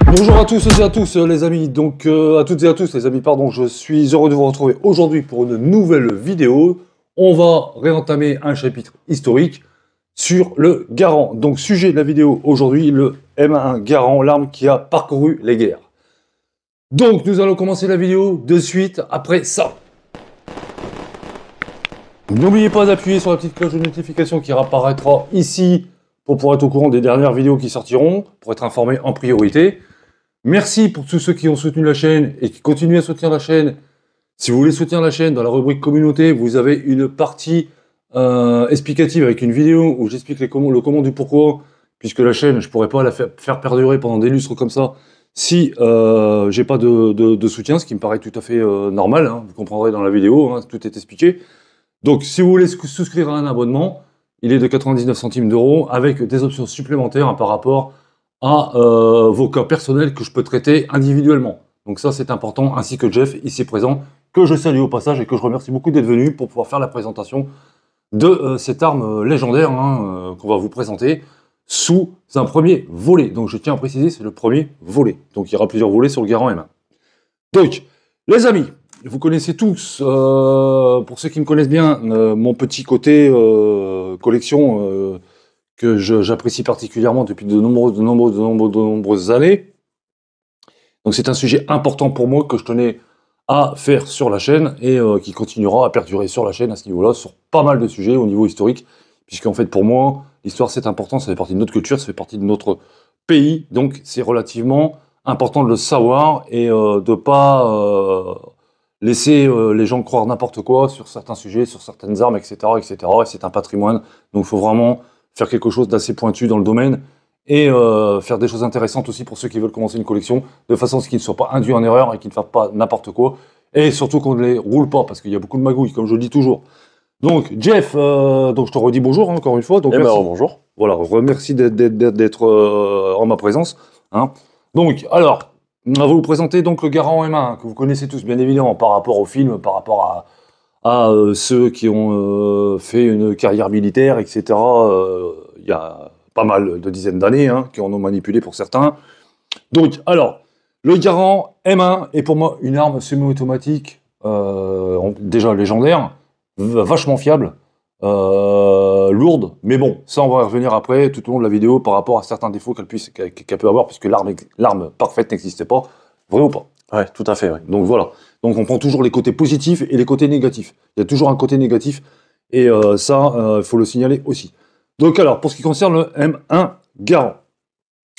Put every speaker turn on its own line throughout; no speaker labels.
Bonjour à tous et à tous les amis, donc à toutes et à tous les amis, pardon, je suis heureux de vous retrouver aujourd'hui pour une nouvelle vidéo. On va réentamer un chapitre historique sur le Garand. Donc sujet de la vidéo aujourd'hui, le M1 Garand, l'arme qui a parcouru les guerres. Donc nous allons commencer la vidéo de suite après ça. N'oubliez pas d'appuyer sur la petite cloche de notification qui apparaîtra ici pour pouvoir être au courant des dernières vidéos qui sortiront, pour être informé en priorité. Merci pour tous ceux qui ont soutenu la chaîne et qui continuent à soutenir la chaîne. Si vous voulez soutenir la chaîne, dans la rubrique communauté, vous avez une partie explicative avec une vidéo où j'explique le comment du pourquoi, puisque la chaîne, je ne pourrais pas la faire perdurer pendant des lustres comme ça si j'ai pas de soutien, ce qui me paraît tout à fait normal, hein, vous comprendrez dans la vidéo, hein, tout est expliqué. Donc si vous voulez souscrire à un abonnement, il est de 99 centimes d'euros avec des options supplémentaires hein, par rapport à vos cas personnels que je peux traiter individuellement. Donc ça c'est important, ainsi que Jeff ici présent, que je salue au passage et que je remercie beaucoup d'être venu pour pouvoir faire la présentation de cette arme légendaire hein, qu'on va vous présenter sous un premier volet. Donc je tiens à préciser, c'est le premier volet. Donc il y aura plusieurs volets sur le Garand M1. Donc les amis, vous connaissez tous, pour ceux qui me connaissent bien, mon petit côté collection que j'apprécie particulièrement depuis de nombreuses années. Donc c'est un sujet important pour moi que je tenais à faire sur la chaîne et qui continuera à perdurer sur la chaîne à ce niveau-là, sur pas mal de sujets au niveau historique, puisqu'en fait pour moi, l'histoire c'est important, ça fait partie de notre culture, ça fait partie de notre pays, donc c'est relativement important de le savoir et de ne pas laisser les gens croire n'importe quoi sur certains sujets, sur certaines armes, etc. etc. Et c'est un patrimoine, donc il faut vraiment faire quelque chose d'assez pointu dans le domaine et faire des choses intéressantes aussi pour ceux qui veulent commencer une collection, de façon à ce qu'ils ne soient pas induits en erreur et qu'ils ne fassent pas n'importe quoi, et surtout qu'on ne les roule pas, parce qu'il y a beaucoup de magouilles, comme je le dis toujours. Donc Jeff, donc je te redis bonjour hein, encore une fois. Donc, merci.
Bonjour.
Voilà, remercie d'être en ma présence. Hein. Donc, alors, on va vous présenter donc le Garand M1, hein, que vous connaissez tous bien évidemment par rapport au film, par rapport à ceux qui ont fait une carrière militaire, etc. Il y a pas mal de dizaines d'années, hein, qui en ont manipulé pour certains. Donc, alors, le Garand M1 est pour moi une arme semi-automatique, déjà légendaire, vachement fiable, lourde, mais bon, ça on va y revenir après, tout au long de la vidéo, par rapport à certains défauts qu'elle peut avoir, puisque l'arme parfaite n'existait pas, vrai ou pas?
Ouais, tout à fait, ouais.
Donc voilà. Donc on prend toujours les côtés positifs et les côtés négatifs. Il y a toujours un côté négatif et ça, il faut le signaler aussi. Donc alors, pour ce qui concerne le M1 Garand,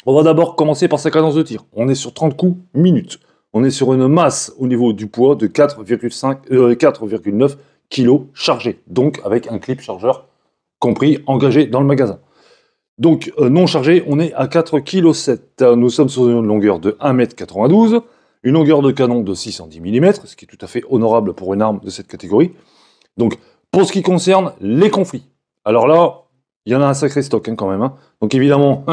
on va d'abord commencer par sa cadence de tir. On est sur 30 coups minutes. On est sur une masse au niveau du poids de 4,9 kg chargé. Donc avec un clip chargeur compris, engagé dans le magasin. Donc non chargé, on est à 4,7 kg. Nous sommes sur une longueur de 1,92 m. Une longueur de canon de 610 mm, ce qui est tout à fait honorable pour une arme de cette catégorie. Donc, pour ce qui concerne les conflits, alors là, il y en a un sacré stock hein, quand même. Hein. Donc évidemment,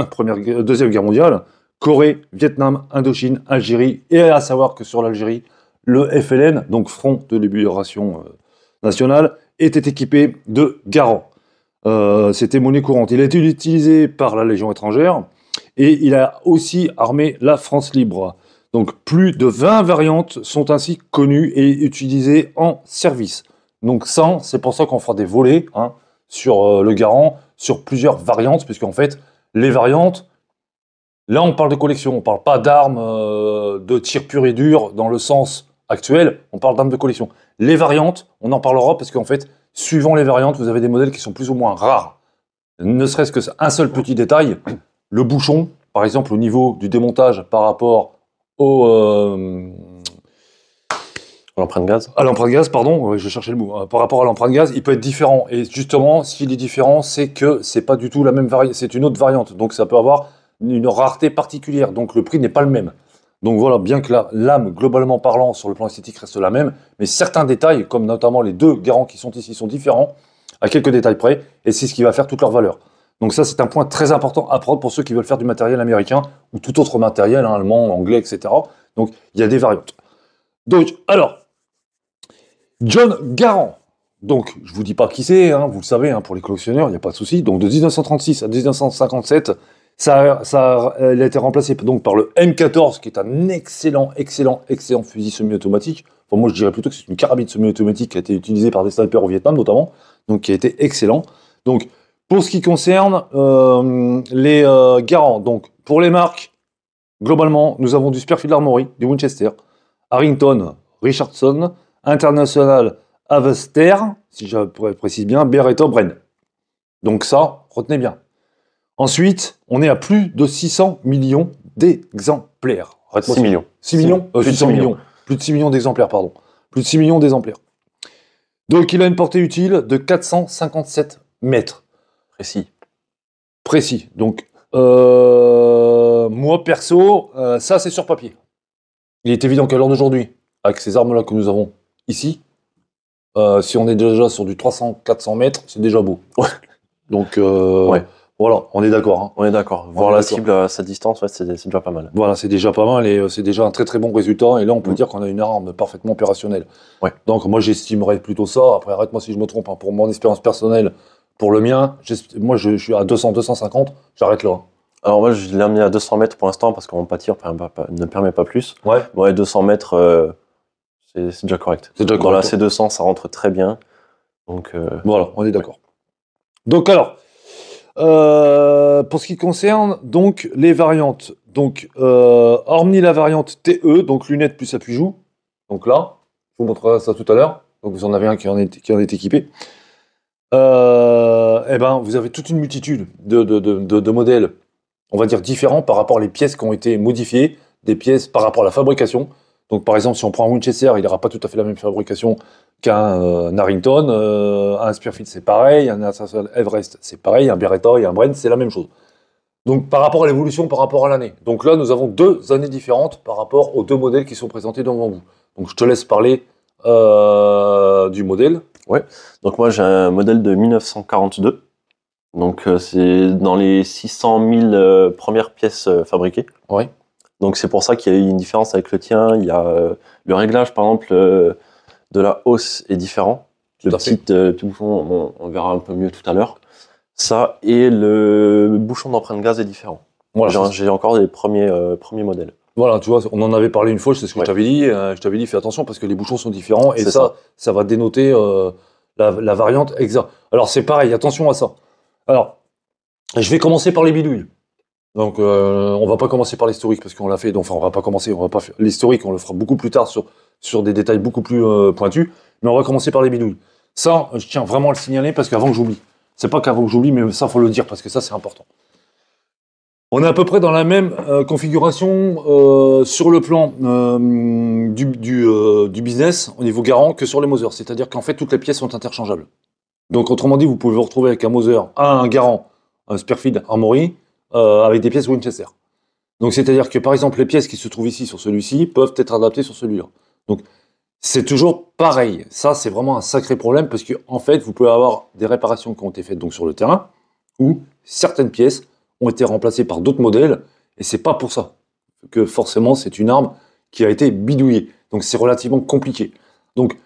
Deuxième Guerre mondiale, Corée, Vietnam, Indochine, Algérie, et à savoir que sur l'Algérie, le FLN, donc Front de Libération Nationale, était équipé de Garand. C'était monnaie courante. Il a été utilisé par la Légion étrangère, et il a aussi armé la France libre. Donc plus de 20 variantes sont ainsi connues et utilisées en service. Donc ça, c'est pour ça qu'on fera des volets hein, sur le Garand, sur plusieurs variantes, puisqu'en fait, les variantes, là on parle de collection, on ne parle pas d'armes de tir pur et dur dans le sens actuel, on parle d'armes de collection. Les variantes, on en parlera parce qu'en fait, suivant les variantes, vous avez des modèles qui sont plus ou moins rares. Ne serait-ce qu'un seul petit détail, le bouchon, par exemple au niveau du démontage par rapport
l'empreinte gaz.
À l'empreinte gaz, pardon, je cherchais le mot. Par rapport à l'empreinte gaz, il peut être différent. Et justement, s'il est différent, c'est que c'est pas du tout la même variante, c'est une autre variante. Donc ça peut avoir une rareté particulière. Donc le prix n'est pas le même. Donc voilà, bien que la lame, globalement parlant, sur le plan esthétique, reste la même, mais certains détails, comme notamment les deux Garand qui sont ici, sont différents, à quelques détails près, et c'est ce qui va faire toute leur valeur. Donc ça, c'est un point très important à prendre pour ceux qui veulent faire du matériel américain ou tout autre matériel, hein, allemand, anglais, etc. Donc, il y a des variantes. Donc, alors, John Garand. Donc, je vous dis pas qui c'est, hein, vous le savez, hein, pour les collectionneurs, il n'y a pas de souci. Donc, de 1936 à 1957, elle a été remplacé donc par le M14, qui est un excellent fusil semi-automatique. Enfin, moi, je dirais plutôt que c'est une carabine semi-automatique qui a été utilisée par des snipers au Vietnam, notamment, donc qui a été excellent. Donc, pour ce qui concerne les Garand, donc pour les marques, globalement, nous avons du Spearfield Armory, du Winchester, Harrington, Richardson, International, Avester, si je précise bien, Beretta, Bren. Donc ça, retenez bien. Ensuite, on est à plus de 600 millions d'exemplaires.
6 millions.
6 millions
Plus de
600
6
millions. Plus de 6 millions d'exemplaires, pardon. Plus de 6 millions d'exemplaires. Donc, il a une portée utile de 457 mètres. Précis. Donc, moi, perso, ça, c'est sur papier. Il est évident qu'à l'heure d'aujourd'hui, avec ces armes-là que nous avons ici, si on est déjà sur du 300-400 mètres, c'est déjà beau. Donc,
Ouais.
voilà, on est d'accord. Hein.
On est d'accord. Voir la cible à cette distance, ouais, c'est déjà pas mal.
Voilà, c'est déjà pas mal et c'est déjà un très bon résultat. Et là, on peut dire qu'on a une arme parfaitement opérationnelle.
Ouais.
Donc, moi, j'estimerais plutôt ça. Après, arrête-moi si je me trompe. Hein. Pour mon expérience personnelle, pour le mien, moi, je suis à 200-250. J'arrête là.
Alors moi, je l'ai amené à 200 mètres pour l'instant parce que mon tir ne permet pas plus.
Ouais.
Ouais, 200 mètres, c'est déjà correct.
C'est déjà
Dans la
correct.
C200, ça rentre très bien. Donc,
voilà, on est d'accord. Donc, alors, pour ce qui concerne donc les variantes, donc hormis la variante TE, donc lunettes plus appui-joue, donc là, je vous montrerai ça tout à l'heure. Donc vous en avez un qui en est équipé. Eh ben, vous avez toute une multitude de modèles, on va dire différents par rapport aux pièces qui ont été modifiées, des pièces par rapport à la fabrication. Donc par exemple, si on prend un Winchester, il n'aura pas tout à fait la même fabrication qu'un Harrington, un Spearfield c'est pareil, un International Everest c'est pareil, un Beretta et un Bren c'est la même chose. Donc par rapport à l'évolution, par rapport à l'année. Donc là, nous avons 2 années différentes par rapport aux 2 modèles qui sont présentés devant vous. Donc je te laisse parler du modèle.
Ouais. Donc moi, j'ai un modèle de 1942. Donc c'est dans les 600 000 premières pièces fabriquées.
Ouais.
Donc c'est pour ça qu'il y a eu une différence avec le tien. Il y a le réglage, par exemple, de la hausse est différent. Le petit bouchon, on verra un peu mieux tout à l'heure. Ça et le bouchon d'empreinte gaz est différent. Voilà, j'ai encore des premiers modèles.
Voilà, tu vois, on en avait parlé une fois, c'est ce que je t'avais dit. Je t'avais dit, fais attention parce que les bouchons sont différents et ça va dénoter la variante exacte. Alors c'est pareil, attention à ça. Alors, je vais commencer par les bidouilles. Donc, on va pas commencer par l'historique parce qu'on l'a fait. Donc, enfin, on va pas faire l'historique, on le fera beaucoup plus tard sur des détails beaucoup plus pointus. Mais on va commencer par les bidouilles. Ça, je tiens vraiment à le signaler parce qu'avant que j'oublie. C'est pas qu'avant que j'oublie, mais ça, faut le dire parce que ça, c'est important. On est à peu près dans la même configuration sur le plan du business au niveau Garand que sur les Mauser. C'est-à-dire qu'en fait, toutes les pièces sont interchangeables. Donc, autrement dit, vous pouvez vous retrouver avec un Mauser, un Garand, un Spearfield Armory, avec des pièces Winchester. Donc, c'est-à-dire que, par exemple, les pièces qui se trouvent ici sur celui-ci peuvent être adaptées sur celui-là. Donc, c'est toujours pareil. Ça, c'est vraiment un sacré problème parce que, en fait, vous pouvez avoir des réparations qui ont été faites donc sur le terrain où certaines pièces ont été remplacées par d'autres modèles et c'est pas pour ça que forcément c'est une arme qui a été bidouillée. Donc, c'est relativement compliqué. Donc,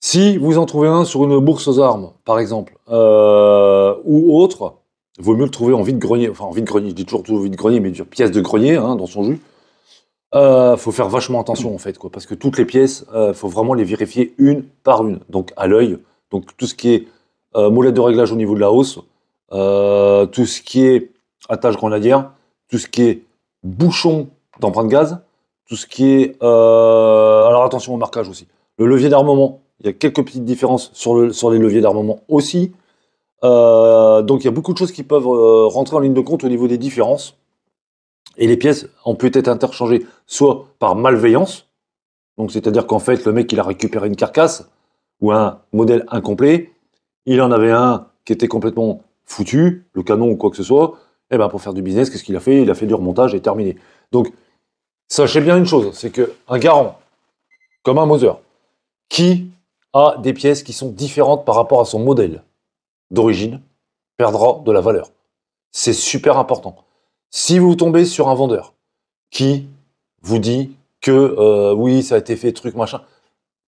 si vous en trouvez un sur une bourse aux armes, par exemple, ou autre, il vaut mieux le trouver en vide-grenier. Enfin, en vide-grenier, je dis toujours vide-grenier, mais une pièce de grenier hein, dans son jus. Faut faire vachement attention, en fait, quoi, parce que toutes les pièces, faut vraiment les vérifier une par une, donc à l'œil. Donc, tout ce qui est molette de réglage au niveau de la hausse, tout ce qui est attache grenadière, tout ce qui est bouchon d'empreinte gaz, tout ce qui est... alors, attention au marquage aussi. Le levier d'armement, il y a quelques petites différences sur les leviers d'armement aussi. Donc il y a beaucoup de choses qui peuvent rentrer en ligne de compte au niveau des différences. Et les pièces ont pu être interchangées soit par malveillance, donc c'est-à-dire qu'en fait le mec il a récupéré une carcasse ou un modèle incomplet, il en avait un qui était complètement foutu, le canon ou quoi que ce soit, et ben pour faire du business, qu'est-ce qu'il a fait? Il a fait du remontage et terminé. Donc sachez bien une chose, c'est qu'un Garand, comme un Mauser, qui a des pièces qui sont différentes par rapport à son modèle d'origine, perdra de la valeur. C'est super important. Si vous tombez sur un vendeur qui vous dit que oui, ça a été fait, truc, machin,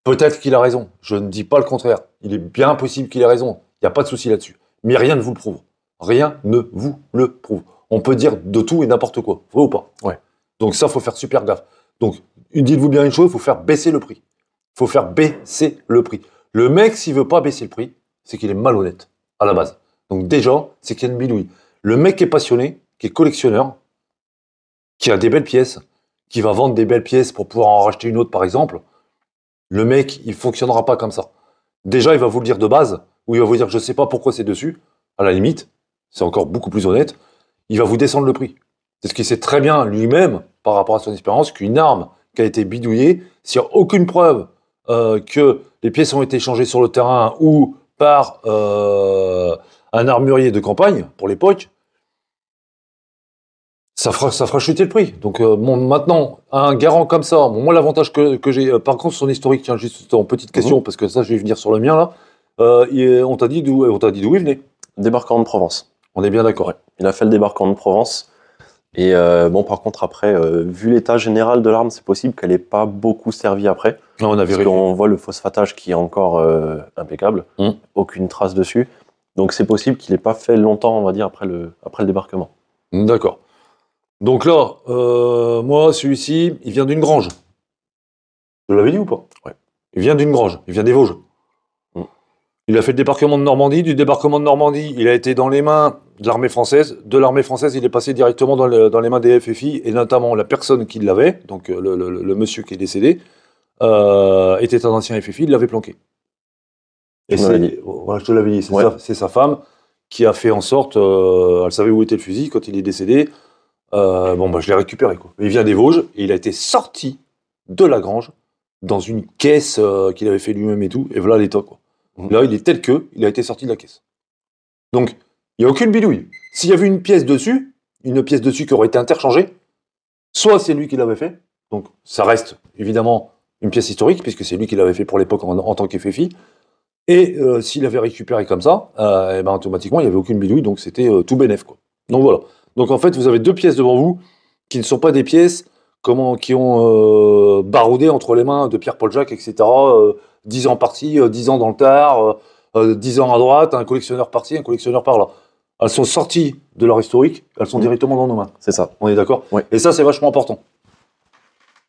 peut-être qu'il a raison. Je ne dis pas le contraire. il est bien possible qu'il ait raison. Il n'y a pas de souci là-dessus. Mais rien ne vous le prouve. Rien ne vous le prouve. On peut dire de tout et n'importe quoi. Vrai ou pas?
Ouais.
Donc ça, il faut faire super gaffe. Donc, dites-vous bien une chose, il faut faire baisser le prix. Il faut faire baisser le prix. Le mec, s'il veut pas baisser le prix, c'est qu'il est malhonnête, à la base. Donc déjà, c'est qu'il y a une bidouille. Le mec qui est passionné, qui est collectionneur, qui a des belles pièces, qui va vendre des belles pièces pour pouvoir en racheter une autre, par exemple, le mec, il fonctionnera pas comme ça. Déjà, il va vous le dire de base, ou il va vous dire, je sais pas pourquoi c'est dessus, à la limite, c'est encore beaucoup plus honnête, il va vous descendre le prix. C'est ce qu'il sait très bien lui-même, par rapport à son expérience, qu'une arme qui a été bidouillée, s'il n'y a aucune preuve que les pièces ont été changées sur le terrain ou par un armurier de campagne, pour l'époque, ça fera chuter le prix. Donc maintenant, un garant comme ça, bon, moi l'avantage que j'ai, par contre son historique, tiens, juste en petite question, parce que ça je vais venir sur le mien là, on t'a dit d'où il venait.
Débarquement de Provence.
On est bien d'accord.
Ouais. Il a fait le débarquement de Provence. Et bon, par contre, après, vu l'état général de l'arme, c'est possible qu'elle n'ait pas beaucoup servi après.
Non, on a
parce qu'on voit le phosphatage qui est encore impeccable, aucune trace dessus. Donc c'est possible qu'il n'ait pas fait longtemps, on va dire, après le débarquement.
D'accord. Donc là, moi, celui-ci, il vient d'une grange. Je l'avais dit ou pas?
Ouais.
Il vient d'une grange, il vient des Vosges. Il a fait le débarquement de Normandie. Du débarquement de Normandie, il a été dans les mains de l'armée française. De l'armée française, il est passé directement dans les mains des FFI, et notamment la personne qui l'avait, donc le monsieur qui est décédé, était un ancien FFI, il l'avait planqué. Et voilà, je te l'avais dit, c'est sa femme qui a fait en sorte, elle savait où était le fusil quand il est décédé. Je l'ai récupéré, quoi. Il vient des Vosges et il a été sorti de la grange dans une caisse qu'il avait fait lui-même et tout, et voilà l'état, quoi. Là, il est tel que, il a été sorti de la caisse. Donc, il n'y a aucune bidouille. S'il y avait une pièce dessus qui aurait été interchangée, soit c'est lui qui l'avait fait, donc ça reste évidemment une pièce historique, puisque c'est lui qui l'avait fait pour l'époque en tant qu'FFI, et s'il avait récupéré comme ça, automatiquement, il n'y avait aucune bidouille, donc c'était tout bénef, quoi. Donc voilà. Donc en fait, vous avez deux pièces devant vous, qui ne sont pas des pièces qui ont baroudé entre les mains de Pierre-Paul Jacques, etc., 10 ans par-ci, 10 ans dans le tard, 10 ans à droite, un collectionneur par-ci, un collectionneur par-là. Elles sont sorties de leur historique, elles sont directement dans nos mains.
C'est ça.
On est d'accord?
Ouais.
Et ça, c'est vachement important.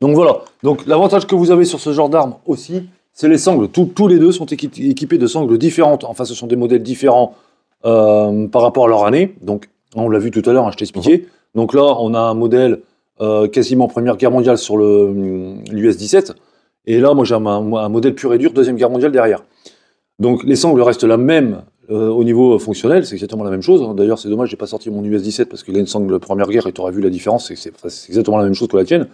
Donc voilà. Donc l'avantage que vous avez sur ce genre d'arme aussi, c'est les sangles. Tous les deux sont équipés de sangles différentes. Enfin, ce sont des modèles différents par rapport à leur année. Donc, on l'a vu tout à l'heure, hein, je t'ai expliqué. Donc là, on a un modèle quasiment Première Guerre mondiale sur l'US 17. Et là, moi, j'ai un modèle pur et dur, Deuxième Guerre mondiale derrière. Donc, les sangles restent la même au niveau fonctionnel, c'est exactement la même chose. Hein. D'ailleurs, c'est dommage, j'ai pas sorti mon US 17 parce qu'il a une sangle Première Guerre et tu aurais vu la différence, c'est exactement la même chose que la tienne.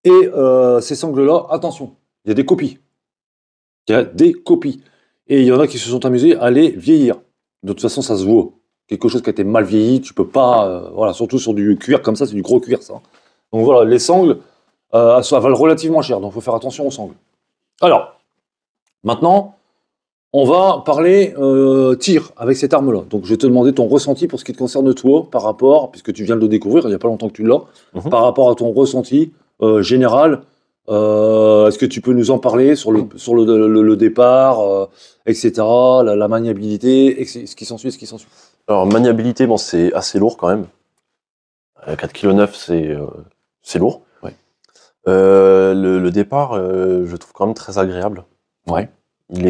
Et ces sangles-là, attention, il y a des copies. Il y a des copies. Et il y en a qui se sont amusés à les vieillir. De toute façon, ça se voit. Quelque chose qui a été mal vieilli, tu peux pas... voilà, surtout sur du cuir comme ça, c'est du gros cuir, ça. Donc voilà, les sangles, elles valent relativement cher, donc il faut faire attention aux sangles. Alors, maintenant, on va parler tir avec cette arme-là. Donc je vais te demander ton ressenti pour ce qui te concerne toi, par rapport, puisque tu viens de le découvrir, il n'y a pas longtemps que tu l'as, par rapport à ton ressenti général. Est-ce que tu peux nous en parler sur le départ, etc., la maniabilité, ce qui s'ensuit,
Alors, maniabilité, bon, c'est assez lourd quand même. 4,9 kg, c'est lourd.
Ouais.
Le départ, je trouve quand même très agréable.
Ouais.
Il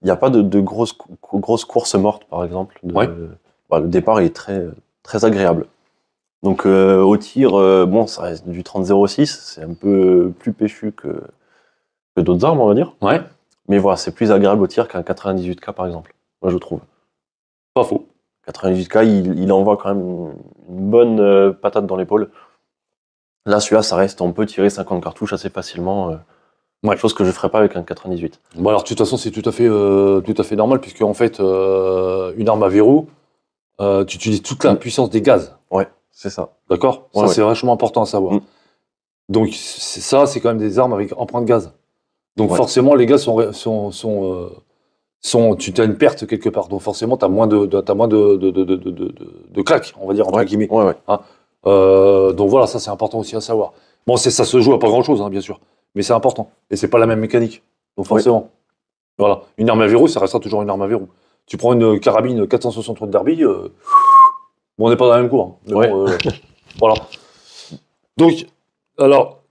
n'y a pas de grosses courses mortes, par exemple. Le départ est très, très agréable. Donc, au tir, bon, ça reste du 30-06, c'est un peu plus péchu que d'autres armes, on va dire.
Ouais.
Mais voilà, c'est plus agréable au tir qu'un 98K, par exemple. Moi, je trouve.
Pas faux.
98K, il envoie quand même une bonne patate dans l'épaule. Là, celui-là, ça reste, on peut tirer 50 cartouches assez facilement. Chose que je ne ferais pas avec un 98.
Bon, alors, de toute façon, c'est tout à fait normal, puisque, en fait, une arme à verrou, tu utilises toute la puissance des gaz.
Ouais, c'est ça.
D'accord? Ça, c'est vachement important à savoir. Donc, c'est quand même des armes avec empreinte gaz. Donc, forcément, les gaz tu as une perte quelque part, donc forcément tu as moins de claques, on va dire, entre guillemets. Hein, donc voilà, ça c'est important aussi à savoir. Bon, ça se joue à pas grand chose, hein, bien sûr, mais c'est important, et c'est pas la même mécanique, donc forcément. Voilà. Une arme à verrou, ça restera toujours une arme à verrou. Tu prends une carabine 463 de Derby, bon, on n'est pas dans la même cour. Hein. Mais
Ouais.
bon, voilà. Donc, alors,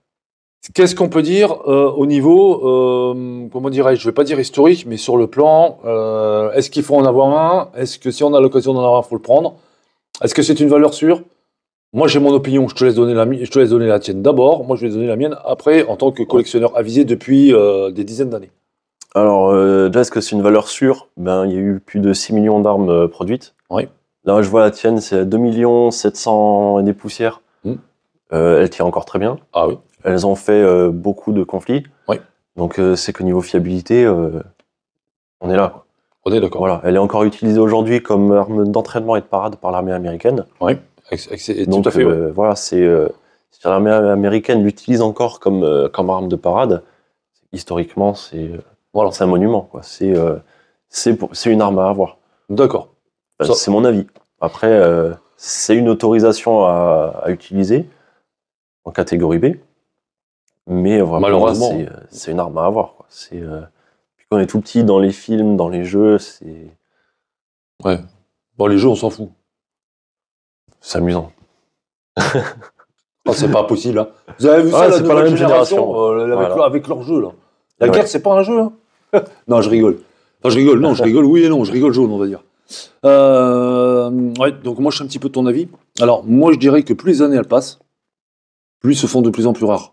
qu'est-ce qu'on peut dire au niveau, comment dirais-je, je vais pas dire historique, mais sur le plan, est-ce qu'il faut en avoir un? Est-ce que si on a l'occasion d'en avoir un, il faut le prendre? Est-ce que c'est une valeur sûre? Moi, j'ai mon opinion, je te laisse donner je te laisse donner la tienne d'abord. Moi, je vais donner la mienne après, en tant que collectionneur avisé depuis des dizaines d'années.
Alors, déjà, est-ce que c'est une valeur sûre? Ben, il y a eu plus de 6 millions d'armes produites.
Oui.
Là, je vois la tienne, c'est 2 700 000 et des poussières. Elle tient encore très bien.
Ah oui.
Elles ont fait beaucoup de conflits.
Oui.
Donc, c'est qu'au niveau fiabilité, on est là, quoi.
On est d'accord.
Voilà. Elle est encore utilisée aujourd'hui comme arme d'entraînement et de parade par l'armée américaine.
Oui,
Donc,
tout à fait. Ouais.
voilà, si l'armée américaine l'utilise encore comme arme de parade, historiquement,
Voilà.
c'est un monument, quoi. C'est une arme à avoir.
D'accord.
C'est mon avis. Après, c'est une autorisation à utiliser en catégorie B. Mais vraiment,
Malheureusement,
c'est une arme à avoir, quoi. Puis quand on est tout petit, dans les films, dans les jeux, c'est
ouais. Bon, les jeux, on s'en fout.
amusant.
Ah, c'est pas possible. Hein. Vous avez vu ça, la
c'est pas la
nouvelle
même génération.
avec leur jeu, là. La
Ouais.
guerre, c'est pas un jeu. Hein. Non, je rigole. Enfin, je rigole. Non, je rigole. Oui et non, je rigole jaune, on va dire. Ouais, donc moi, je suis un petit peu de ton avis. Alors, moi, je dirais que plus les années elles passent, plus ils se font de plus en plus rares.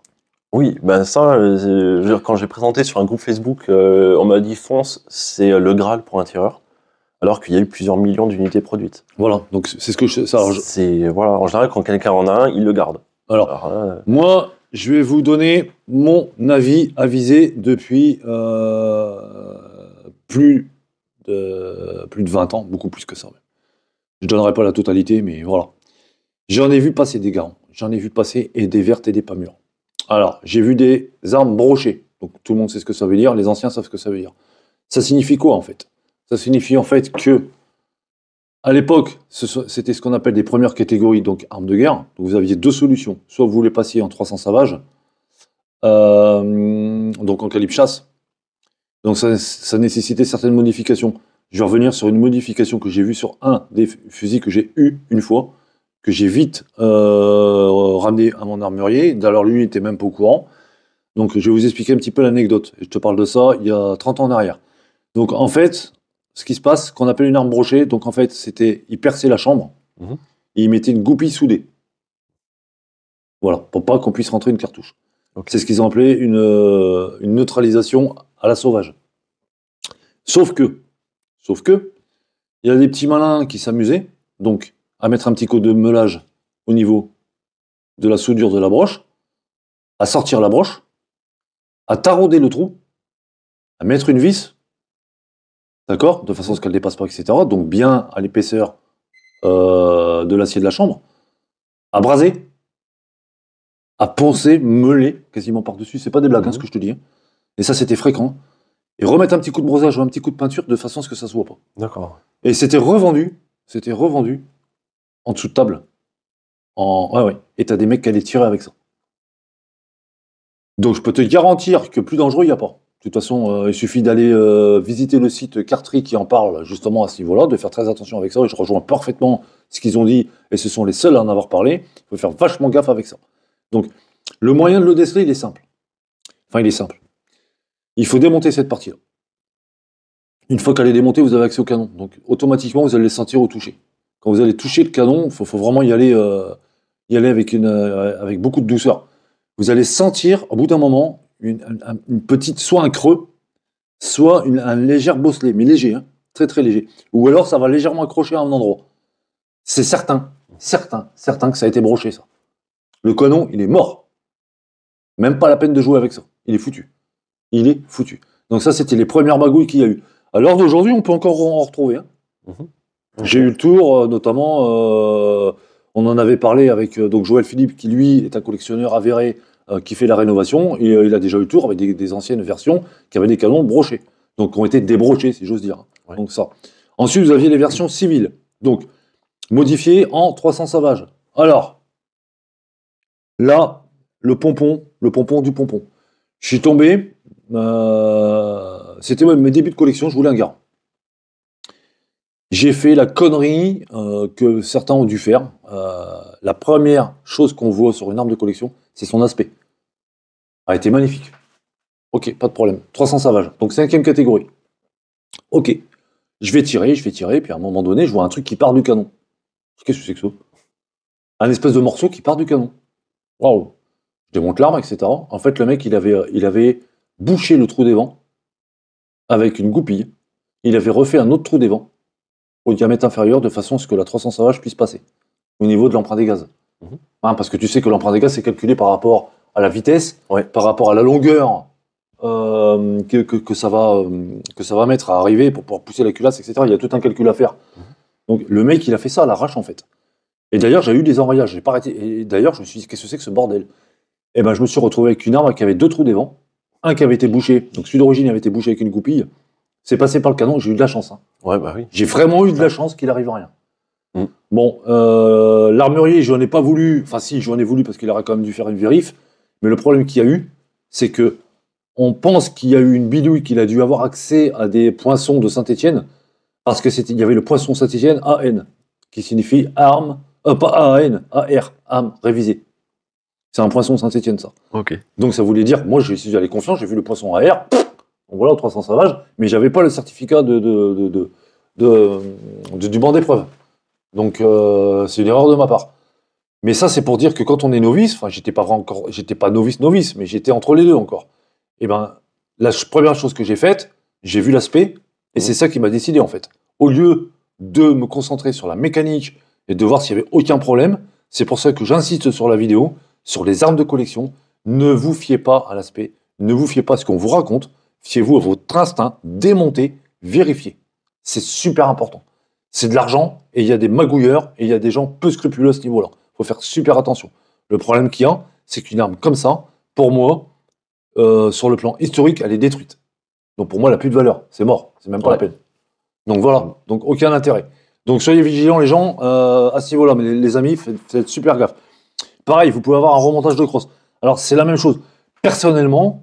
Oui, ben ça, je veux dire, quand j'ai présenté sur un groupe Facebook, on m'a dit fonce, c'est le Graal pour un tireur, alors qu'il y a eu plusieurs millions d'unités produites.
Voilà, donc c'est ce que
Voilà, en général, quand quelqu'un en a un, il le garde.
Alors moi, je vais vous donner mon avis avisé depuis plus de 20 ans, beaucoup plus que ça. Je ne donnerai pas la totalité, mais voilà. J'en ai vu passer des garants, j'en ai vu passer et des vertes et des pas mûres. Alors, j'ai vu des armes brochées. Donc tout le monde sait ce que ça veut dire, les anciens savent ce que ça veut dire. Ça signifie quoi en fait? Ça signifie en fait que, à l'époque, c'était ce qu'on appelle des premières catégories, donc armes de guerre. Donc vous aviez deux solutions. Soit vous les passiez en 300 sauvages, donc en calibre chasse. Donc ça nécessitait certaines modifications. Je vais revenir sur une modification que j'ai vue sur un des fusils que j'ai eu une fois, que j'ai vite ramené à mon armurier. D'ailleurs, lui, il n'était même pas au courant. Donc, je vais vous expliquer un petit peu l'anecdote. Je te parle de ça il y a 30 ans en arrière. Donc, en fait, ce qui se passe, qu'on appelle une arme brochée, donc en fait, c'était, il perçait la chambre, et il mettait une goupille soudée. Voilà, pour pas qu'on puisse rentrer une cartouche. Okay. C'est ce qu'ils ont appelé une neutralisation à la sauvage. Sauf que, il y a des petits malins qui s'amusaient, donc, à mettre un petit coup de meulage au niveau de la soudure de la broche, à sortir la broche, à tarauder le trou, à mettre une vis, d'accord, de façon à ce qu'elle ne dépasse pas, etc. Donc bien à l'épaisseur de l'acier de la chambre, à braser, à poncer, meuler quasiment par-dessus. C'est pas des blagues, ce que je te dis. Hein. Et ça, c'était fréquent. Et remettre un petit coup de brossage ou un petit coup de peinture de façon à ce que ça se voit pas.
D'accord.
Et c'était revendu en dessous de table. Ouais. Et t'as des mecs qui allaient tirer avec ça. Donc je peux te garantir que plus dangereux, il n'y a pas. De toute façon, il suffit d'aller visiter le site Cartry qui en parle justement à ce niveau-là, de faire très attention avec ça. Et je rejoins parfaitement ce qu'ils ont dit, et ce sont les seuls à en avoir parlé. Il faut faire vachement gaffe avec ça. Donc, le moyen de le déceler, il est simple. Enfin, il est simple. Il faut démonter cette partie-là. Une fois qu'elle est démontée, vous avez accès au canon. Donc, automatiquement, vous allez le sentir au toucher. Quand vous allez toucher le canon, il faut vraiment y aller avec beaucoup de douceur. Vous allez sentir, au bout d'un moment, une petite, soit un creux, soit un léger bosselet, mais léger, hein, très très léger. Ou alors ça va légèrement accrocher à un endroit. C'est certain que ça a été broché, ça. Le canon, il est mort. Même pas la peine de jouer avec ça. Il est foutu. Donc ça, c'était les premières magouilles qu'il y a eu. À l'heure d'aujourd'hui, on peut encore en retrouver. Hein. J'ai eu le tour, notamment, on en avait parlé avec donc Joël Philippe, qui lui est un collectionneur avéré, qui fait la rénovation, et il a déjà eu le tour avec des anciennes versions qui avaient des canons brochés, donc qui ont été débrochés, si j'ose dire. Ouais. Donc ça. Ensuite, vous aviez les versions civiles, donc modifiées en 300 sauvages. Alors, là, le pompon du pompon. Je suis tombé c'était mes débuts de collection, je voulais un garant. J'ai fait la connerie que certains ont dû faire. La première chose qu'on voit sur une arme de collection, c'est son aspect. Elle était magnifique. Ok, pas de problème. 300 sauvages, donc 5e catégorie. Ok, je vais tirer, puis à un moment donné, je vois un truc qui part du canon. Qu'est-ce que c'est que ça? Un espèce de morceau qui part du canon. Waouh! Je démonte l'arme, etc. En fait, le mec, il avait bouché le trou des vents avec une goupille. Il avait refait un autre trou des vents au diamètre inférieur de façon à ce que la 300 sauvage puisse passer au niveau de l'emprunt des gaz. Hein, parce que tu sais que l'emprunt des gaz, c'est calculé par rapport à la vitesse, par rapport à la longueur que ça va mettre à arriver pour pouvoir pousser la culasse, etc. Il y a tout un calcul à faire. Donc le mec, il a fait ça à l'arrache, en fait. Et d'ailleurs, j'ai eu des enrayages. J'ai pas arrêté. Et d'ailleurs, je me suis dit, qu'est-ce que c'est que ce bordel? Et ben, je me suis retrouvé avec une arme qui avait 2 trous des vents. Un qui avait été bouché, donc celui d'origine avait été bouché avec une goupille. C'est passé par le canon, j'ai eu de la chance. Hein.
Ouais, bah oui.
J'ai vraiment eu de la chance qu'il arrive rien. Bon, l'armurier, je n'en ai pas voulu. Enfin, si, j'en ai voulu parce qu'il aurait quand même dû faire une vérif. Mais le problème qu'il y a eu, c'est que on pense qu'il y a eu une bidouille, qu'il a dû avoir accès à des poinçons de Saint-Étienne, parce que il y avait le poinçon Saint-Étienne AN, qui signifie arme, pas AN, AR, arme révisée. C'est un poinçon Saint-Étienne, ça.
Ok.
Donc ça voulait dire, moi j'y allé confiant, j'ai vu le poinçon AR, donc voilà, 300 sauvages, mais j'avais pas le certificat du banc d'épreuve. Donc c'est une erreur de ma part. Mais ça, c'est pour dire que quand on est novice, enfin j'étais pas novice, mais j'étais entre les deux encore. Et ben, la première chose que j'ai faite, j'ai vu l'aspect, et c'est ça qui m'a décidé en fait. Au lieu de me concentrer sur la mécanique et de voir s'il y avait aucun problème, c'est pour ça que j'insiste sur la vidéo, sur les armes de collection. Ne vous fiez pas à l'aspect, ne vous fiez pas à ce qu'on vous raconte, fiez-vous à votre instinct, démontez, vérifiez. C'est super important. C'est de l'argent, et il y a des magouilleurs, et il y a des gens peu scrupuleux à ce niveau-là. Il faut faire super attention. Le problème qu'il y a, c'est qu'une arme comme ça, pour moi, sur le plan historique, elle est détruite. Donc pour moi, elle n'a plus de valeur. C'est mort. C'est même pas la peine. Donc voilà. Donc aucun intérêt. Donc soyez vigilants, les gens, à ce niveau-là. Mais les amis, faites super gaffe. Pareil, vous pouvez avoir un remontage de crosse. Alors c'est la même chose. Personnellement,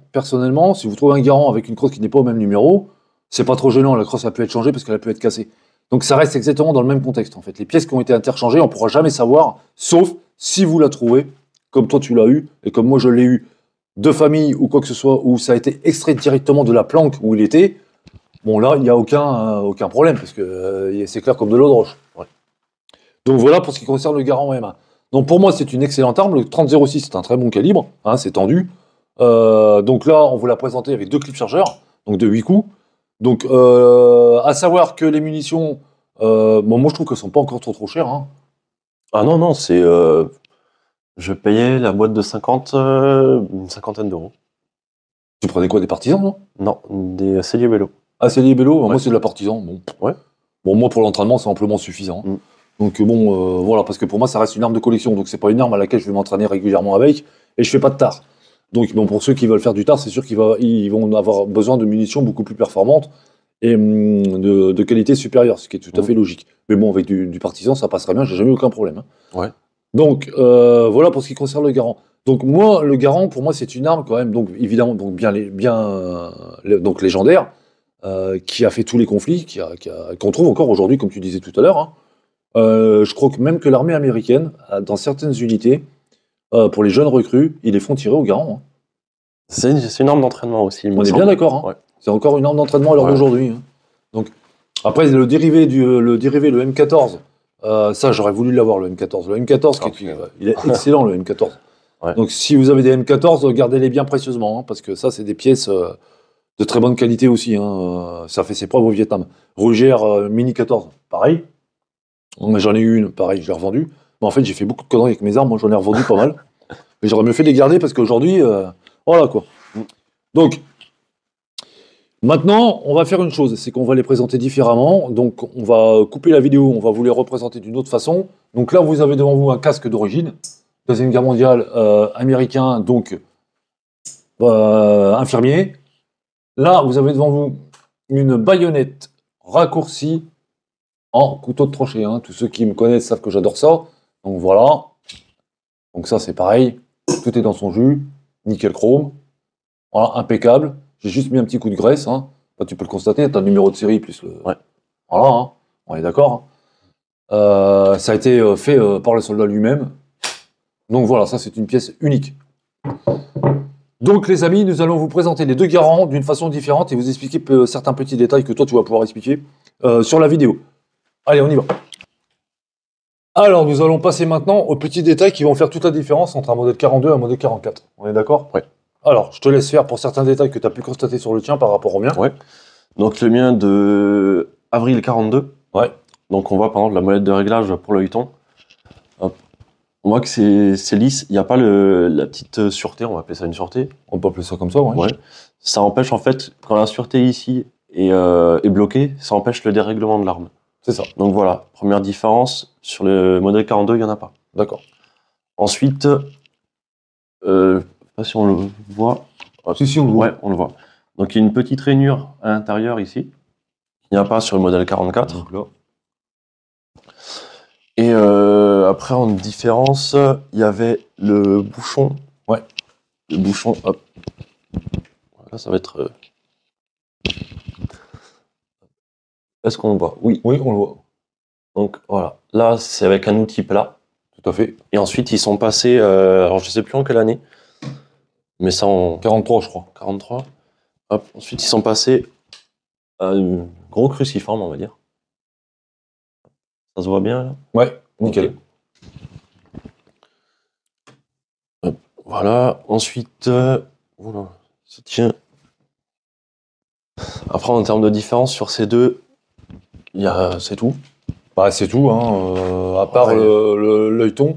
si vous trouvez un garant avec une crosse qui n'est pas au même numéro, c'est pas trop gênant. La crosse a pu être changée parce qu'elle a pu être cassée. Donc ça reste exactement dans le même contexte en fait. Les pièces qui ont été interchangées, on ne pourra jamais savoir, sauf si vous la trouvez, comme toi tu l'as eu, et comme moi je l'ai eu, de famille ou quoi que ce soit, où ça a été extrait directement de la planque où il était, bon là, il n'y a aucun problème, parce que c'est clair comme de l'eau de roche. Ouais. Donc voilà pour ce qui concerne le garant M1. Donc pour moi, c'est une excellente arme. Le 30-06, c'est un très bon calibre, hein, c'est tendu. Donc là, on vous l'a présenté avec 2 clips chargeurs, donc de 8 coups. Donc, à savoir que les munitions, bon, moi je trouve qu'elles sont pas encore trop chères. Hein.
Ah non, c'est... je payais la boîte de 50, une cinquantaine d'euros.
Tu prenais quoi, des partisans, non?
Non, des celliers Bello.
Ah, celliers Bello, moi c'est de la partisan. Bon.
Ouais.
Bon, moi pour l'entraînement, c'est amplement suffisant. Donc bon, voilà, parce que pour moi ça reste une arme de collection, donc c'est pas une arme à laquelle je vais m'entraîner régulièrement avec, et je fais pas de tard. Donc bon, pour ceux qui veulent faire du tard, c'est sûr qu'ils vont avoir besoin de munitions beaucoup plus performantes et de qualité supérieure, ce qui est tout à fait logique. Mais bon, avec du partisan, ça passerait bien, j'ai jamais eu aucun problème. Hein.
Ouais.
Donc voilà pour ce qui concerne le garant. Donc moi, le garant, pour moi, c'est une arme quand même, donc évidemment, donc donc légendaire, qui a fait tous les conflits, qu'on trouve encore aujourd'hui, comme tu disais tout à l'heure. Hein. Je crois que même que l'armée américaine, dans certaines unités, pour les jeunes recrues, ils les font tirer au garant. Hein.
C'est une arme d'entraînement aussi.
On est bien d'accord. Hein. Ouais. C'est encore une arme d'entraînement à l'heure d'aujourd'hui. Hein. Donc, après, le dérivé, le M14, ça, j'aurais voulu l'avoir, le M14. Le M14, il est excellent, le M14. Ouais. Donc, si vous avez des M14, gardez-les bien précieusement, hein, parce que ça, c'est des pièces de très bonne qualité aussi. Hein. Ça fait ses preuves au Vietnam. Rugère Mini 14, pareil. J'en ai eu une, pareil, je l'ai revendue. Mais en fait, j'ai fait beaucoup de conneries avec mes armes, moi j'en ai revendu pas mal. Mais j'aurais mieux fait de les garder parce qu'aujourd'hui, voilà quoi. Donc, maintenant, on va faire une chose, c'est qu'on va les présenter différemment. Donc, on va couper la vidéo, on va vous les représenter d'une autre façon. Donc là, vous avez devant vous un casque d'origine, Deuxième Guerre mondiale, américain, donc infirmier. Là, vous avez devant vous une baïonnette raccourcie en couteau de tranchée. Hein. Tous ceux qui me connaissent savent que j'adore ça. Donc voilà. Donc ça, c'est pareil. Tout est dans son jus. Nickel chrome. Voilà, impeccable. J'ai juste mis un petit coup de graisse. Hein. Bah, tu peux le constater, tu as le numéro de série plus le.
Ouais.
Voilà, hein, on est d'accord. Ça a été fait par le soldat lui-même. Donc voilà, ça c'est une pièce unique. Donc les amis, nous allons vous présenter les deux garants d'une façon différente et vous expliquer certains petits détails que toi tu vas pouvoir expliquer sur la vidéo. Allez, on y va. Alors nous allons passer maintenant aux petits détails qui vont faire toute la différence entre un modèle 42 et un modèle 44. On est d'accord?
Ouais.
Alors, je te laisse faire pour certains détails que tu as pu constater sur le tien par rapport au mien.
Ouais. Donc le mien de avril 42.
Ouais.
Donc on voit par exemple la molette de réglage pour le Huton. Hop. On voit que c'est lisse, il n'y a pas la petite sûreté, on va appeler ça une sûreté.
On peut appeler ça comme ça, ouais.
Ouais. Ça empêche en fait, quand la sûreté ici est bloquée, ça empêche le dérèglement de l'arme.
C'est ça.
Donc voilà, première différence, sur le modèle 42, il n'y en a pas.
D'accord.
Ensuite, je sais pas si on le voit.
Si, on le voit.
Ouais, on le voit. Donc il y a une petite rainure à l'intérieur ici. Il n'y a pas sur le modèle 44.
Donc là.
Et après, en différence, il y avait le bouchon.
Ouais.
Le bouchon, hop. Là, ça va être... Est-ce qu'on le voit? Oui.
Oui, on le voit.
Donc voilà. Là, c'est avec un outil plat.
Tout à fait.
Et ensuite, ils sont passés... alors, je sais plus en quelle année. Mais ça en...
43, je crois.
43. Hop. Ensuite, ils sont passés à un gros cruciforme, on va dire. Ça se voit bien, là?
Ouais, nickel.
Okay. Hop. Voilà. Ensuite... Voilà. Ça tient... Après, en termes de différence sur ces deux, c'est tout.
Bah, c'est tout, hein. À part
Ouais.
l'œilleton.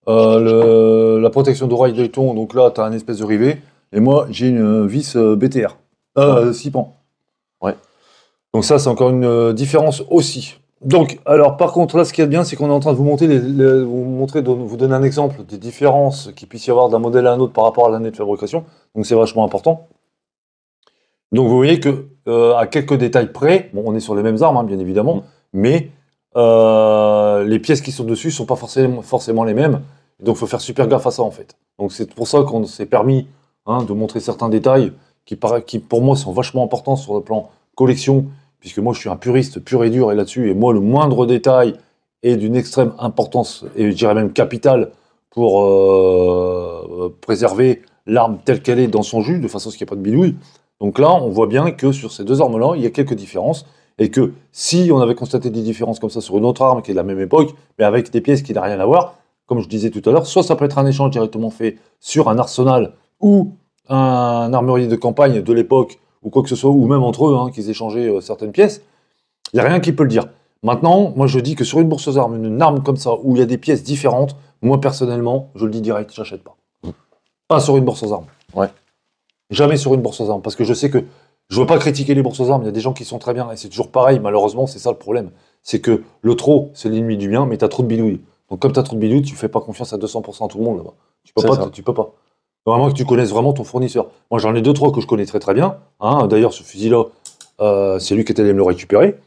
La protection d'oreille d'œilleton, donc là, tu as un espèce de rivet. Et moi, j'ai une vis BTR. 6 pans.
Ouais.
Donc ça, c'est encore une différence aussi. Donc, alors, par contre, là, ce qui est bien, c'est qu'on est en train de vous montrer, vous donner un exemple des différences qu'il puisse y avoir d'un modèle à un autre par rapport à l'année de fabrication. Donc, c'est vachement important. Donc, vous voyez que à quelques détails près, bon, on est sur les mêmes armes, hein, bien évidemment, mais les pièces qui sont dessus ne sont pas forcément les mêmes. Donc, il faut faire super gaffe à ça, en fait. Donc, c'est pour ça qu'on s'est permis de montrer certains détails qui, pour moi, sont vachement importants sur le plan collection, puisque moi, je suis un puriste pur et dur et là-dessus, et moi, le moindre détail est d'une extrême importance, et je dirais même capitale, pour préserver l'arme telle qu'elle est dans son jus, de façon à ce qu'il n'y ait pas de bidouille. Donc là, on voit bien que sur ces deux armes-là, il y a quelques différences, et que si on avait constaté des différences comme ça sur une autre arme qui est de la même époque, mais avec des pièces qui n'ont rien à voir, comme je disais tout à l'heure, soit ça peut être un échange directement fait sur un arsenal ou un armurier de campagne de l'époque, ou quoi que ce soit, ou même entre eux, qu'ils échangeaient certaines pièces, il n'y a rien qui peut le dire. Maintenant, moi je dis que sur une bourse aux armes, une arme comme ça, où il y a des pièces différentes, moi personnellement, je le dis direct, j'achète pas. Pas sur une bourse aux armes.
Ouais.
Jamais sur une bourse aux armes, parce que je sais que je veux pas critiquer les bourses aux armes, il y a des gens qui sont très bien, et c'est toujours pareil, malheureusement, c'est ça le problème. C'est que le trop, c'est l'ennemi du bien, mais tu as trop de bidouilles. Donc comme tu as trop de bidouilles, tu fais pas confiance à 200% à tout le monde là-bas. Tu peux pas. Vraiment que tu connaisses vraiment ton fournisseur. Moi j'en ai 2-3 que je connais très très bien. Hein. D'ailleurs ce fusil-là, c'est lui qui était allé me le récupérer.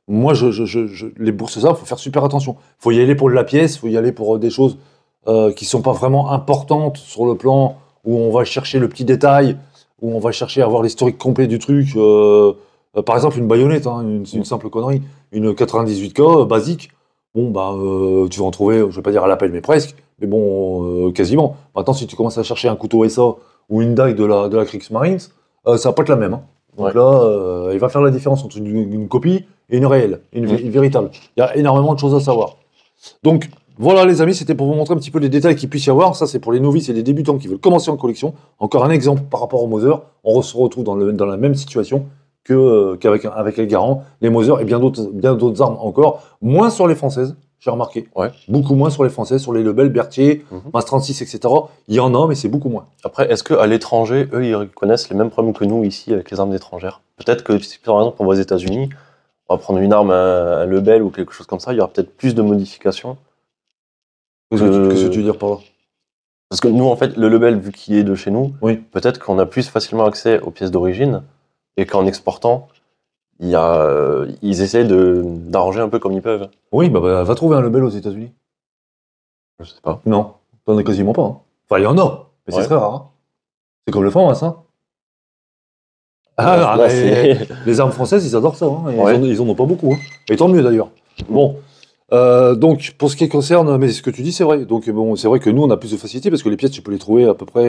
Moi, les bourses aux armes, il faut faire super attention. Il faut y aller pour de la pièce, il faut y aller pour des choses qui ne sont pas vraiment importantes sur le plan où on va chercher le petit détail, où on va chercher à avoir l'historique complet du truc. Par exemple, une baïonnette, c'est une simple connerie. Une 98K basique, bon, bah, tu vas en trouver, je ne vais pas dire à l'appel, mais presque, mais bon, quasiment. Maintenant, si tu commences à chercher un couteau SA ou une dague de la Kriegsmarine, ça va pas être la même. Hein. Donc là, il va faire la différence entre une copie et une réelle, une véritable. Il y a énormément de choses à savoir. Donc, voilà les amis, c'était pour vous montrer un petit peu les détails qu'il puisse y avoir. Ça, c'est pour les novices et les débutants qui veulent commencer en collection. Encore un exemple par rapport aux Mauser. On se retrouve dans la même situation qu'avec les Garand, les Mauser et bien d'autres armes encore. Moins sur les françaises, j'ai remarqué.
Ouais.
Beaucoup moins sur les françaises, sur les Lebel, Berthier, Mas 36, etc. Il y en a, mais c'est beaucoup moins.
Après, est-ce qu'à l'étranger, eux, ils reconnaissent les mêmes problèmes que nous ici avec les armes étrangères? Peut-être que, si par exemple on va aux États-Unis, on va prendre une arme, un Lebel ou quelque chose comme ça, il y aura peut-être plus de modifications.
Qu'est-ce que tu veux dire par là?
Parce que nous, en fait, le Lebel, vu qu'il est de chez nous,
oui.
Peut-être qu'on a plus facilement accès aux pièces d'origine et qu'en exportant, ils essaient d'arranger un peu comme ils peuvent.
Oui, bah va trouver un Lebel aux États-Unis.
Je sais pas.
Non, t'en as quasiment pas. Hein. Enfin, il y en a, mais c'est très rare. Hein. C'est comme le FAMAS, hein. Ah,
Là,
les armes françaises, ils adorent ça. Hein, et
Ouais.
ils en ont pas beaucoup. Hein. Et tant mieux d'ailleurs. Bon. Donc, pour ce qui concerne, mais ce que tu dis, c'est vrai. Donc, bon, c'est vrai que nous, on a plus de facilité parce que les pièces, tu peux les trouver à peu près,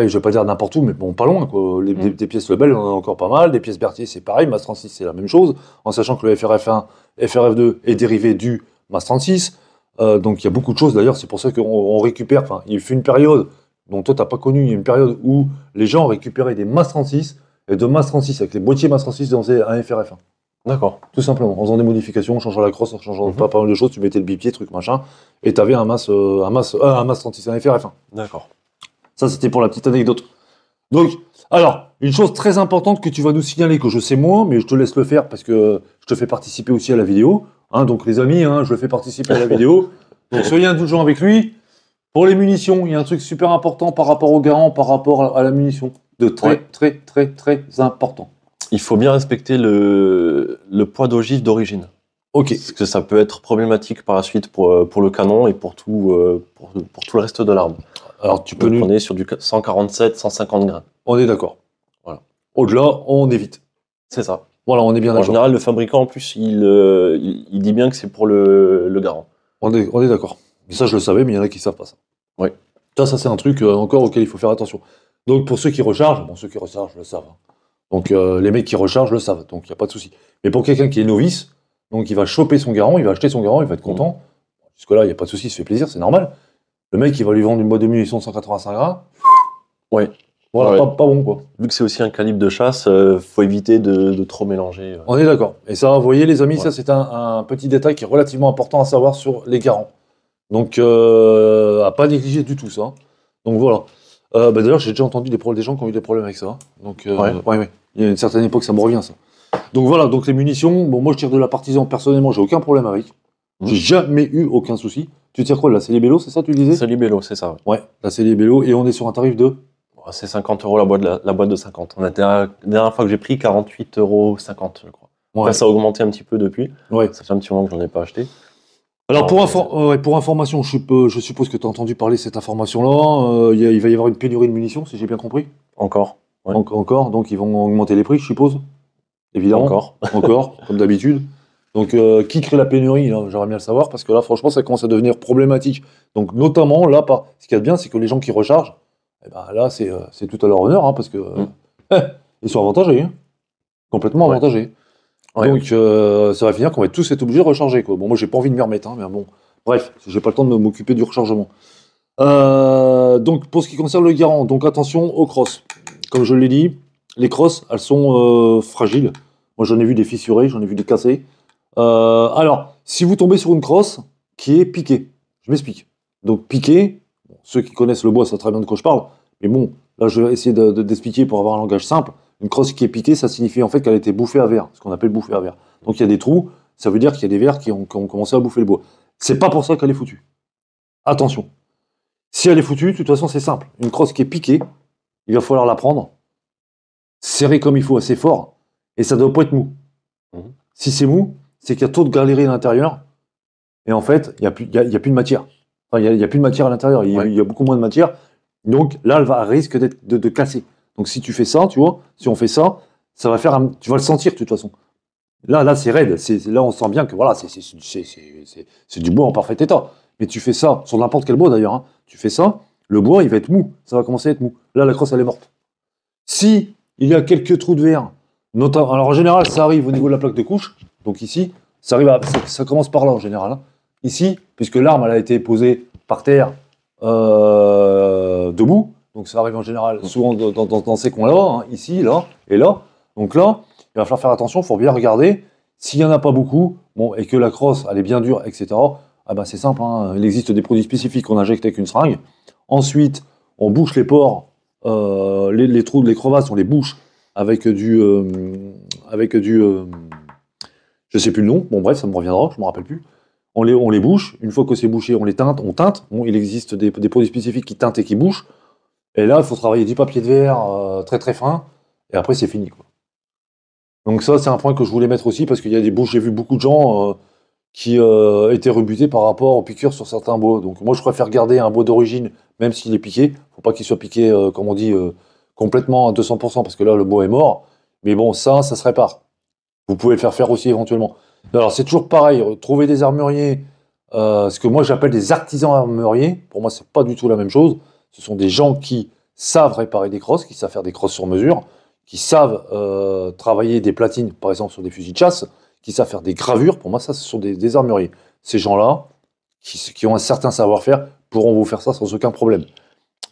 je vais pas dire n'importe où, mais bon, pas loin, quoi. Des pièces Lebel, on en a encore pas mal. Des pièces Berthier, c'est pareil. MAS 36, c'est la même chose. En sachant que le FRF1, FRF2 est dérivé du MAS 36. Donc, il y a beaucoup de choses. D'ailleurs, c'est pour ça qu'on récupère. Enfin, il fut une période dont toi, t'as pas connu. Il y a une période où les gens récupéraient des MAS 36 et de MAS 36 avec les boîtiers MAS 36 dans un FRF1.
D'accord.
Tout simplement, en faisant des modifications, en changeant la crosse, en changeant pas mal de choses, tu mettais le bipied, truc machin, et t'avais un MAS 36, un FRF1.
D'accord.
Ça, c'était pour la petite anecdote. Donc, alors, une chose très importante que tu vas nous signaler, que je sais moins, mais je te laisse le faire parce que je te fais participer aussi à la vidéo. Hein, donc, les amis, hein, je le fais participer à la vidéo. Donc, soyez indulgents avec lui. Pour les munitions, il y a un truc super important par rapport au garant, par rapport à la munition. De très important.
Il faut bien respecter le poids d'ogive d'origine.
Ok.
Parce que ça peut être problématique par la suite pour le canon et pour tout le reste de l'arme.
Alors, tu peux
Donc, on est sur du 147, 150 grains.
On est d'accord.
Voilà.
Au-delà, on évite.
C'est ça.
Voilà, on est bien
En
d'accord.
général, le fabricant, en plus, il dit bien que c'est pour le garant.
On est d'accord. Ça, je le savais, mais il y en a qui savent pas ça.
Oui.
Ça, c'est un truc encore auquel il faut faire attention. Donc, pour ceux qui rechargent, ceux qui rechargent le savent. Hein. Donc, les mecs qui rechargent le savent. Donc, il n'y a pas de souci. Mais pour quelqu'un qui est novice, donc il va choper son garant, il va acheter son garant, il va être content. Jusque-là, il n'y a pas de souci, il se fait plaisir, c'est normal. Le mec, il va lui vendre une boîte de munitions de 185 grammes.
Ouais.
Voilà,
Ouais.
pas bon, quoi.
Vu que c'est aussi un calibre de chasse, faut éviter de trop mélanger.
On est d'accord. Et ça, vous voyez, les amis,
Ouais.
ça, c'est un petit détail qui est relativement important à savoir sur les garants. Donc, à pas négliger du tout ça. Donc, voilà. D'ailleurs, j'ai déjà entendu des gens qui ont eu des problèmes avec ça. Donc, ouais. Il y a une certaine époque, ça me revient, ça. Donc, voilà. Donc, les munitions, bon, moi, je tire de la partisan. Personnellement, j'ai aucun problème avec. J'ai jamais eu aucun souci. Tu tires quoi, là? C'est les Bello, c'est ça, tu disais?
C'est libello, c'est ça.
Ouais, là, c'est les Bello. Et on est sur un tarif de.
C'est 50 € la boîte de 50. La dernière fois que j'ai pris, 48,50 €, je crois.
Ouais.
Après, ça a augmenté un petit peu depuis.
Ouais.
Ça fait un petit moment que j'en ai pas acheté.
Alors, pour information, je suppose que tu as entendu parler de cette information-là. Il va y avoir une pénurie de munitions, si j'ai bien compris.
Encore. Ouais.
Encore, donc ils vont augmenter les prix, je suppose. Évidemment. Encore, comme d'habitude. Donc, qui crée la pénurie, là, j'aimerais bien le savoir, parce que là, franchement, ça commence à devenir problématique. Donc, notamment, là, ce qu'il y a de bien, c'est que les gens qui rechargent, eh ben, là, c'est tout à leur honneur, hein, parce que ils sont avantagés. Hein. Complètement avantagés.
Ouais.
Donc, ça va finir qu'on va tous être obligés de recharger, quoi. Bon, moi, j'ai pas envie de m'y remettre, hein, mais bon. Bref, j'ai pas le temps de m'occuper du rechargement. Donc, pour ce qui concerne le garant, donc attention aux crosses. Comme je l'ai dit, les crosses, elles sont fragiles. Moi, j'en ai vu des fissurées, j'en ai vu des cassées. Alors, si vous tombez sur une crosse qui est piquée, je m'explique. Donc, piquée, ceux qui connaissent le bois savent très bien de quoi je parle. Mais bon, là, je vais essayer d'expliquer pour avoir un langage simple. Une crosse qui est piquée, ça signifie en fait qu'elle a été bouffée à verre, ce qu'on appelle bouffée à verre. Donc, il y a des trous, ça veut dire qu'il y a des vers qui ont commencé à bouffer le bois. C'est pas pour ça qu'elle est foutue. Attention. Si elle est foutue, de toute façon, c'est simple. Une crosse qui est piquée, il va falloir la prendre, serrer comme il faut, assez fort, et ça doit pas être mou. Si c'est mou, c'est qu'il y a trop de galeries à l'intérieur, et en fait, il n'y a plus de matière. Enfin, il y a plus de matière à l'intérieur, il y a beaucoup moins de matière, donc là, elle risque de casser. Donc si tu fais ça, tu vois, si on fait ça, ça va faire tu vas le sentir de toute façon. Là, c'est raide, là, on sent bien que voilà, c'est du bois en parfait état. Mais tu fais ça, sur n'importe quel bois d'ailleurs, hein, tu fais ça, le bois, il va être mou, ça va commencer à être mou. Là, la crosse, elle est morte. Si il y a quelques trous de verre, notamment, alors en général, ça arrive au niveau de la plaque de couche, donc ici, ça commence par là en général. Hein. Ici, puisque l'arme, elle a été posée par terre, debout, donc ça arrive en général souvent dans ces coins-là, hein, ici, là, et là. Donc là, il va falloir faire attention, il faut bien regarder. S'il n'y en a pas beaucoup, bon, et que la crosse, elle est bien dure, etc., ah ben c'est simple, hein, il existe des produits spécifiques qu'on injecte avec une seringue. Ensuite, on bouche les pores, les trous, les crevasses, on les bouche avec je sais plus le nom, bon bref, ça me reviendra, je me rappelle plus. On les bouche, une fois que c'est bouché, on les teinte, on teinte. Bon, il existe des produits spécifiques qui teintent et qui bouchent. Et là, il faut travailler du papier de verre très très fin, et après c'est fini, quoi. Donc ça, c'est un point que je voulais mettre aussi, parce qu'il y a des bouches, j'ai vu beaucoup de gens qui étaient rebutés par rapport aux piqûres sur certains bois. Donc moi, je préfère garder un bois d'origine, même s'il est piqué. Faut pas qu'il soit piqué, comme on dit, complètement à 200% parce que là, le bois est mort. Mais bon, ça se répare. Vous pouvez le faire faire aussi éventuellement. Alors, c'est toujours pareil. Trouver des armuriers, ce que moi j'appelle des artisans armuriers. Pour moi, c'est pas du tout la même chose. Ce sont des gens qui savent réparer des crosses, qui savent faire des crosses sur mesure, qui savent travailler des platines, par exemple, sur des fusils de chasse, qui savent faire des gravures. Pour moi, ça, ce sont des armuriers. Ces gens-là, qui ont un certain savoir-faire, pourront vous faire ça sans aucun problème.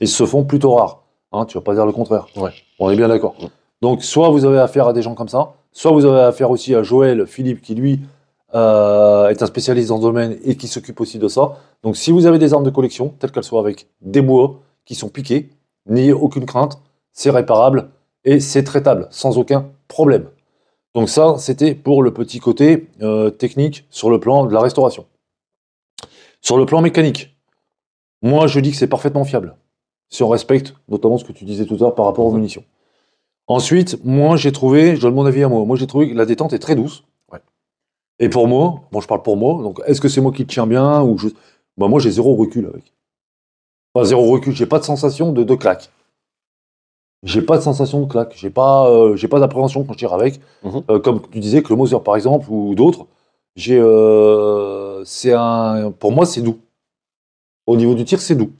Ils se font plutôt rares. Hein, tu vas pas dire le contraire.
Ouais.
On est bien d'accord. Donc, soit vous avez affaire à des gens comme ça, soit vous avez affaire aussi à Joël Philippe, qui lui est un spécialiste dans le domaine et qui s'occupe aussi de ça. Donc, si vous avez des armes de collection, telles qu'elles soient avec des bois qui sont piqués, n'ayez aucune crainte, c'est réparable et c'est traitable sans aucun problème. Donc ça, c'était pour le petit côté technique sur le plan de la restauration. Sur le plan mécanique, moi je dis que c'est parfaitement fiable, si on respecte notamment ce que tu disais tout à l'heure par rapport aux munitions. Ensuite, moi j'ai trouvé, je donne mon avis à moi j'ai trouvé que la détente est très douce.
Ouais.
Et pour moi, bon je parle pour moi, donc est-ce que c'est moi qui le tiens bien ou je... Bah, moi j'ai zéro recul avec. Enfin, zéro recul, j'ai pas de sensation de claque. J'ai pas de sensation de claque, j'ai pas d'appréhension quand je tire avec. Comme tu disais, que le Moser par exemple, ou d'autres, pour moi c'est doux. Au niveau du tir, c'est doux.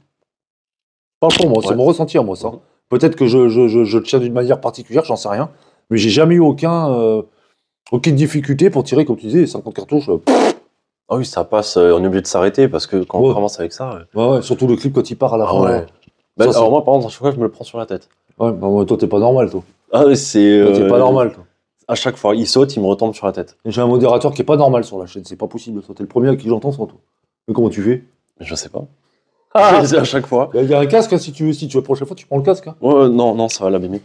Pas pour moi, c'est mon ressenti à moi ça. Peut-être que je le tiens d'une manière particulière, j'en sais rien. Mais j'ai jamais eu aucune difficulté pour tirer, comme tu disais, 50 cartouches.
Ah oui, ça passe, on est obligé de s'arrêter parce que quand on commence avec ça.
Ouais, surtout le clip quand il part à la fin.
Ouais. Bah, alors moi, par exemple, à chaque fois, je me le prends sur la tête.
Ouais, bah, toi, t'es pas normal, toi.
Ah oui, c'est.
T'es pas normal, toi.
À chaque fois, il saute, il me retombe sur la tête.
J'ai un modérateur qui est pas normal sur la chaîne, c'est pas possible. Toi, t'es le premier à qui j'entends, sans toi. Mais comment tu fais?
Je sais pas. À chaque fois.
Il y a un casque, hein, si tu veux la prochaine fois, tu prends le casque. Hein.
Ouais, non, ça va l'abîmer.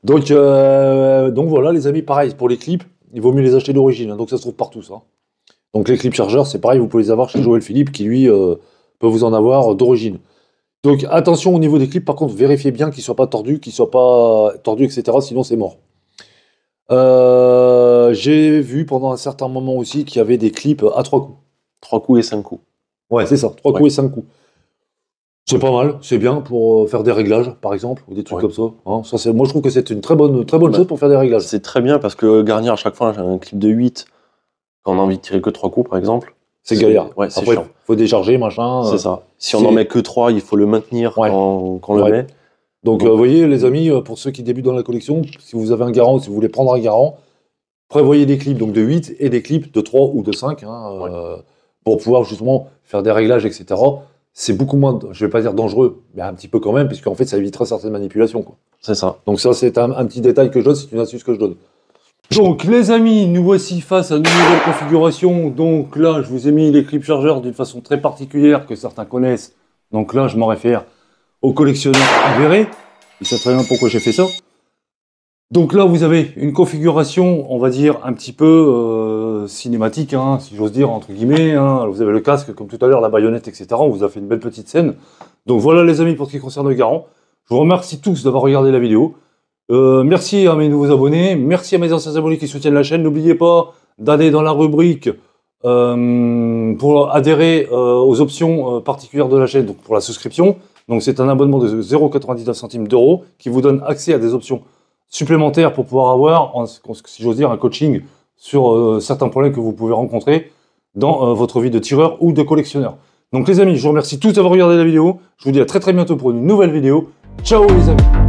donc voilà, les amis, pareil, pour les clips, il vaut mieux les acheter d'origine, hein, donc ça se trouve partout, ça. Donc les clips chargeurs, c'est pareil, vous pouvez les avoir chez Joël Philippe, qui lui peut vous en avoir d'origine. Donc attention au niveau des clips, par contre, vérifiez bien qu'ils ne soient pas tordus, etc. Sinon c'est mort. J'ai vu pendant un certain moment aussi qu'il y avait des clips à 3 coups.
3 coups et 5 coups.
Ouais, c'est ça, 3 coups et 5 coups. C'est pas mal, c'est bien pour faire des réglages, par exemple, ou des trucs comme ça. Hein. Moi, je trouve que c'est une très bonne chose pour faire des réglages.
C'est très bien parce que garnir à chaque fois, j'ai un clip de 8, quand on a envie de tirer que 3 coups, par exemple.
C'est galère.
Ouais, c'est
après,
chiant.
Faut décharger, machin.
C'est ça. Si on en met que 3, il faut le maintenir quand on le met.
Donc, vous voyez, les amis, pour ceux qui débutent dans la collection, si vous avez un garant, si vous voulez prendre un garant, prévoyez des clips donc, de 8 et des clips de 3 ou de 5 pour pouvoir justement faire des réglages, etc. C'est beaucoup moins, je vais pas dire dangereux, mais un petit peu quand même, puisqu'en fait, ça évitera certaines manipulations.
C'est ça.
Donc ça, c'est un petit détail que je donne, c'est une astuce que je donne. Donc les amis, nous voici face à une nouvelle configuration. Donc là, je vous ai mis les clips chargeurs d'une façon très particulière que certains connaissent. Donc là, je m'en réfère aux collectionneurs avérés. Ils savent très bien pourquoi j'ai fait ça. Donc là, vous avez une configuration, on va dire, un petit peu cinématique, hein, si j'ose dire, entre guillemets. Hein. Vous avez le casque, comme tout à l'heure, la baïonnette, etc. On vous a fait une belle petite scène. Donc voilà les amis, pour ce qui concerne le garant. Je vous remercie tous d'avoir regardé la vidéo. Merci à mes nouveaux abonnés, merci à mes anciens abonnés qui soutiennent la chaîne. N'oubliez pas d'aller dans la rubrique pour adhérer aux options particulières de la chaîne, donc pour la souscription. Donc c'est un abonnement de 0,99 centimes d'euros qui vous donne accès à des options supplémentaires pour pouvoir avoir, si j'ose dire, un coaching sur certains problèmes que vous pouvez rencontrer dans votre vie de tireur ou de collectionneur. Donc les amis, je vous remercie tous d'avoir regardé la vidéo. Je vous dis à très bientôt pour une nouvelle vidéo. Ciao les amis!